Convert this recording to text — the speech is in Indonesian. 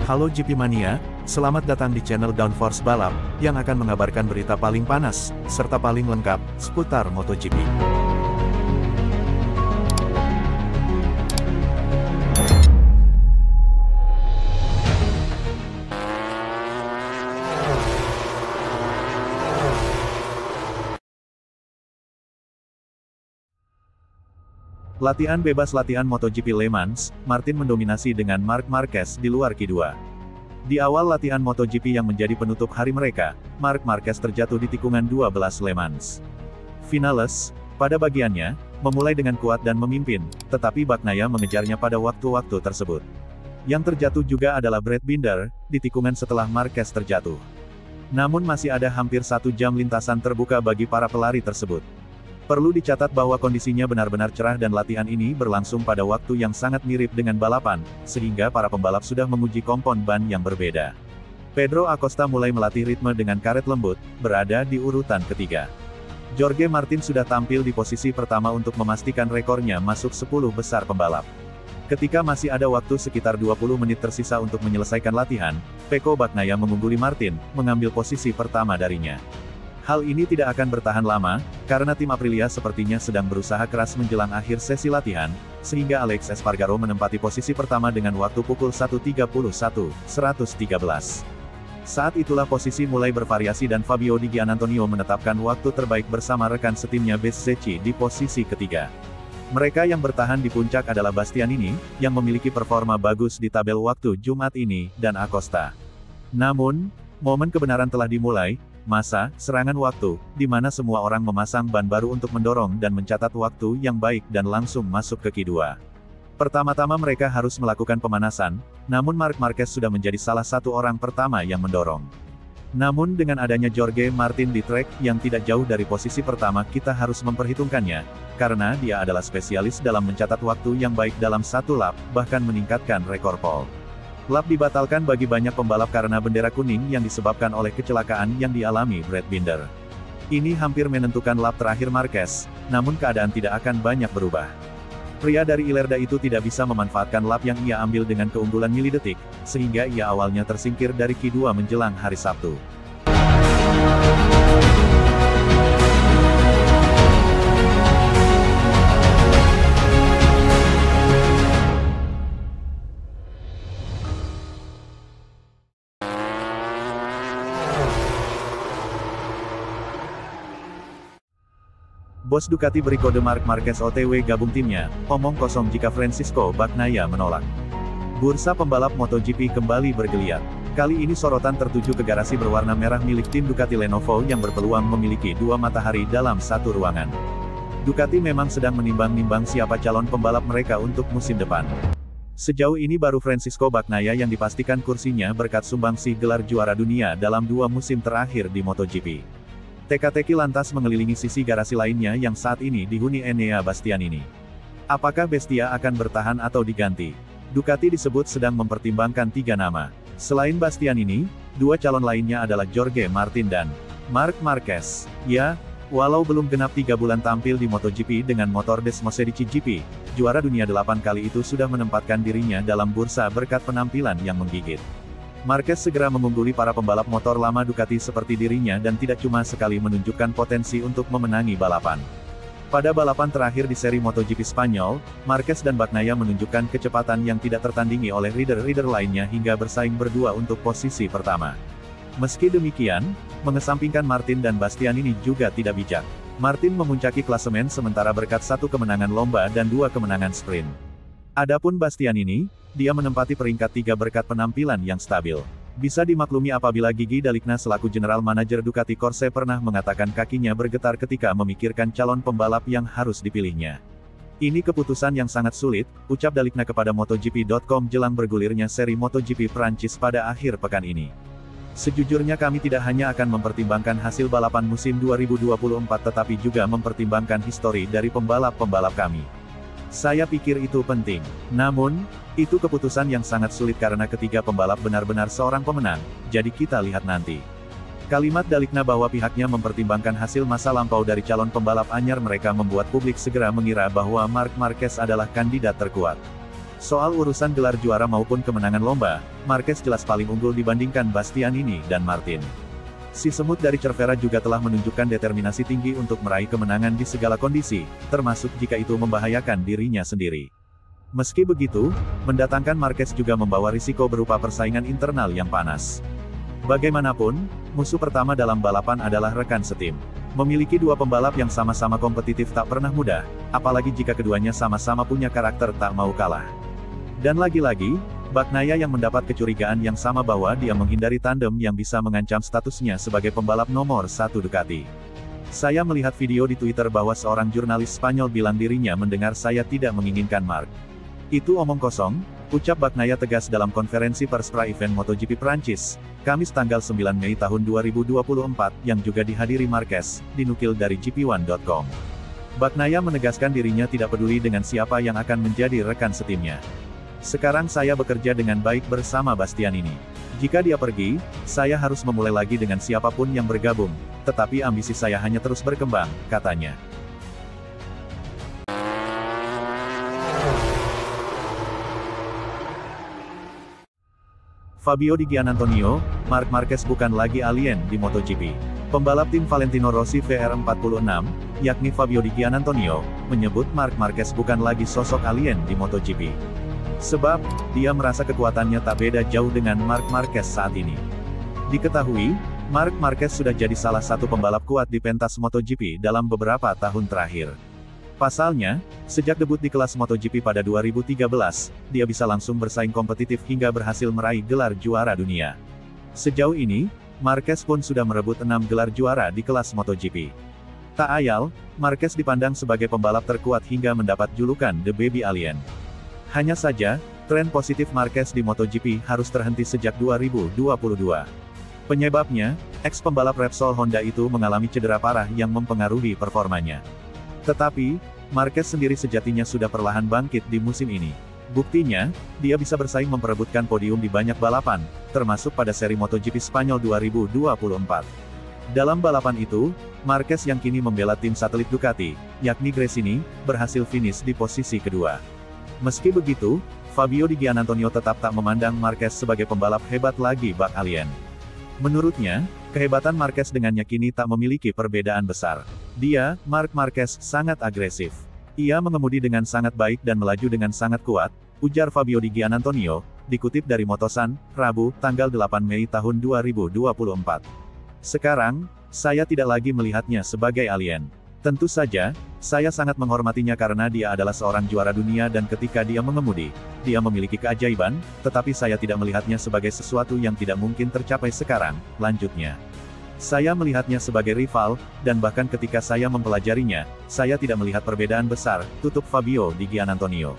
Halo GP Mania, selamat datang di channel Downforce Balap, yang akan mengabarkan berita paling panas, serta paling lengkap, seputar MotoGP. Latihan bebas latihan MotoGP Le Mans, Martin mendominasi dengan Marc Marquez di luar Q2. Di awal latihan MotoGP yang menjadi penutup hari mereka, Marc Marquez terjatuh di tikungan 12 Le Mans. Vinales, pada bagiannya, memulai dengan kuat dan memimpin, tetapi Bagnaia mengejarnya pada waktu-waktu tersebut. Yang terjatuh juga adalah Brad Binder, di tikungan setelah Marquez terjatuh. Namun masih ada hampir 1 jam lintasan terbuka bagi para pelari tersebut. Perlu dicatat bahwa kondisinya benar-benar cerah dan latihan ini berlangsung pada waktu yang sangat mirip dengan balapan, sehingga para pembalap sudah menguji kompon ban yang berbeda. Pedro Acosta mulai melatih ritme dengan karet lembut, berada di urutan ketiga. Jorge Martin sudah tampil di posisi pertama untuk memastikan rekornya masuk 10 besar pembalap. Ketika masih ada waktu sekitar 20 menit tersisa untuk menyelesaikan latihan, Pecco Bagnaia mengungguli Martin, mengambil posisi pertama darinya. Hal ini tidak akan bertahan lama, karena tim Aprilia sepertinya sedang berusaha keras menjelang akhir sesi latihan, sehingga Alex Espargaro menempati posisi pertama dengan waktu pukul 1.31.113. Saat itulah posisi mulai bervariasi dan Fabio Di Giannantonio menetapkan waktu terbaik bersama rekan setimnya Bezzecchi di posisi ketiga. Mereka yang bertahan di puncak adalah Bastianini, yang memiliki performa bagus di tabel waktu Jumat ini, dan Acosta. Namun, momen kebenaran telah dimulai, masa serangan waktu, di mana semua orang memasang ban baru untuk mendorong dan mencatat waktu yang baik dan langsung masuk ke Q2. Pertama-tama mereka harus melakukan pemanasan, namun Marc Marquez sudah menjadi salah satu orang pertama yang mendorong. Namun dengan adanya Jorge Martin di trek yang tidak jauh dari posisi pertama, kita harus memperhitungkannya, karena dia adalah spesialis dalam mencatat waktu yang baik dalam satu lap, bahkan meningkatkan rekor pole. Lap dibatalkan bagi banyak pembalap karena bendera kuning yang disebabkan oleh kecelakaan yang dialami Brad Binder. Ini hampir menentukan lap terakhir Marquez, namun keadaan tidak akan banyak berubah. Pria dari Ilerda itu tidak bisa memanfaatkan lap yang ia ambil dengan keunggulan milidetik, sehingga ia awalnya tersingkir dari Q2 menjelang hari Sabtu. Bos Ducati beri kode Marc Marquez OTW gabung timnya, omong kosong jika Francisco Bagnaia menolak. Bursa pembalap MotoGP kembali bergeliat. Kali ini sorotan tertuju ke garasi berwarna merah milik tim Ducati Lenovo yang berpeluang memiliki 2 matahari dalam satu ruangan. Ducati memang sedang menimbang-nimbang siapa calon pembalap mereka untuk musim depan. Sejauh ini baru Francisco Bagnaia yang dipastikan kursinya berkat sumbangsih gelar juara dunia dalam 2 musim terakhir di MotoGP. Teka-teki lantas mengelilingi sisi garasi lainnya yang saat ini dihuni Enea Bastianini. Apakah Bestia akan bertahan atau diganti? Ducati disebut sedang mempertimbangkan 3 nama. Selain Bastianini, 2 calon lainnya adalah Jorge Martin dan Marc Marquez. Ya, walau belum genap 3 bulan tampil di MotoGP dengan motor Desmosedici GP, juara dunia 8 kali itu sudah menempatkan dirinya dalam bursa berkat penampilan yang menggigit. Marquez segera mengungguli para pembalap motor lama Ducati seperti dirinya dan tidak cuma sekali menunjukkan potensi untuk memenangi balapan. Pada balapan terakhir di seri MotoGP Spanyol, Marquez dan Bagnaia menunjukkan kecepatan yang tidak tertandingi oleh rider-rider lainnya hingga bersaing berdua untuk posisi pertama. Meski demikian, mengesampingkan Martin dan Bastianini juga tidak bijak. Martin memuncaki klasemen sementara berkat 1 kemenangan lomba dan 2 kemenangan sprint. Adapun Bastianini, dia menempati peringkat 3 berkat penampilan yang stabil. Bisa dimaklumi apabila Gigi Dalikna selaku General Manager Ducati Corse pernah mengatakan kakinya bergetar ketika memikirkan calon pembalap yang harus dipilihnya. Ini keputusan yang sangat sulit, ucap Dalikna kepada MotoGP.com jelang bergulirnya seri MotoGP Prancis pada akhir pekan ini. Sejujurnya kami tidak hanya akan mempertimbangkan hasil balapan musim 2024 tetapi juga mempertimbangkan histori dari pembalap-pembalap kami. Saya pikir itu penting. Namun, itu keputusan yang sangat sulit karena ketiga pembalap benar-benar seorang pemenang, jadi kita lihat nanti. Kalimat Dalikna bahwa pihaknya mempertimbangkan hasil masa lampau dari calon pembalap anyar mereka membuat publik segera mengira bahwa Marc Marquez adalah kandidat terkuat. Soal urusan gelar juara maupun kemenangan lomba, Marquez jelas paling unggul dibandingkan Bastianini dan Martin. Si semut dari Cervera juga telah menunjukkan determinasi tinggi untuk meraih kemenangan di segala kondisi, termasuk jika itu membahayakan dirinya sendiri. Meski begitu, mendatangkan Marquez juga membawa risiko berupa persaingan internal yang panas. Bagaimanapun, musuh pertama dalam balapan adalah rekan setim. Memiliki dua pembalap yang sama-sama kompetitif tak pernah mudah, apalagi jika keduanya sama-sama punya karakter tak mau kalah. Dan lagi-lagi, Bagnaia yang mendapat kecurigaan yang sama bahwa dia menghindari tandem yang bisa mengancam statusnya sebagai pembalap nomor 1 Ducati. Saya melihat video di Twitter bahwa seorang jurnalis Spanyol bilang dirinya mendengar saya tidak menginginkan Marc. Itu omong kosong, ucap Bagnaia tegas dalam konferensi pers pra-event MotoGP Prancis, Kamis tanggal 9 Mei tahun 2024, yang juga dihadiri Marquez, dinukil dari GP1.com. Bagnaia menegaskan dirinya tidak peduli dengan siapa yang akan menjadi rekan setimnya. Sekarang saya bekerja dengan baik bersama Bastianini. Jika dia pergi, saya harus memulai lagi dengan siapapun yang bergabung, tetapi ambisi saya hanya terus berkembang, katanya. Fabio Di Giannantonio, Marc Marquez bukan lagi alien di MotoGP. Pembalap tim Valentino Rossi VR46, yakni Fabio Di Giannantonio, menyebut Marc Marquez bukan lagi sosok alien di MotoGP. Sebab, dia merasa kekuatannya tak beda jauh dengan Marc Marquez saat ini. Diketahui, Marc Marquez sudah jadi salah satu pembalap kuat di pentas MotoGP dalam beberapa tahun terakhir. Pasalnya, sejak debut di kelas MotoGP pada 2013, dia bisa langsung bersaing kompetitif hingga berhasil meraih gelar juara dunia. Sejauh ini, Marquez pun sudah merebut 6 gelar juara di kelas MotoGP. Tak ayal, Marquez dipandang sebagai pembalap terkuat hingga mendapat julukan The Baby Alien. Hanya saja, tren positif Marquez di MotoGP harus terhenti sejak 2022. Penyebabnya, ex-pembalap Repsol Honda itu mengalami cedera parah yang mempengaruhi performanya. Tetapi, Marquez sendiri sejatinya sudah perlahan bangkit di musim ini. Buktinya, dia bisa bersaing memperebutkan podium di banyak balapan, termasuk pada seri MotoGP Spanyol 2024. Dalam balapan itu, Marquez yang kini membela tim satelit Ducati, yakni Gresini, berhasil finish di posisi kedua. Meski begitu, Fabio Di Giannantonio tetap tak memandang Marquez sebagai pembalap hebat lagi bak alien. Menurutnya, kehebatan Marquez dengannya kini tak memiliki perbedaan besar. Dia, Marc Marquez, sangat agresif. Ia mengemudi dengan sangat baik dan melaju dengan sangat kuat, ujar Fabio Di Giannantonio, dikutip dari Motosan, Rabu, tanggal 8 Mei tahun 2024. Sekarang, saya tidak lagi melihatnya sebagai alien. Tentu saja, saya sangat menghormatinya karena dia adalah seorang juara dunia dan ketika dia mengemudi, dia memiliki keajaiban, tetapi saya tidak melihatnya sebagai sesuatu yang tidak mungkin tercapai sekarang, lanjutnya. Saya melihatnya sebagai rival, dan bahkan ketika saya mempelajarinya, saya tidak melihat perbedaan besar, tutup Fabio Di Giannantonio.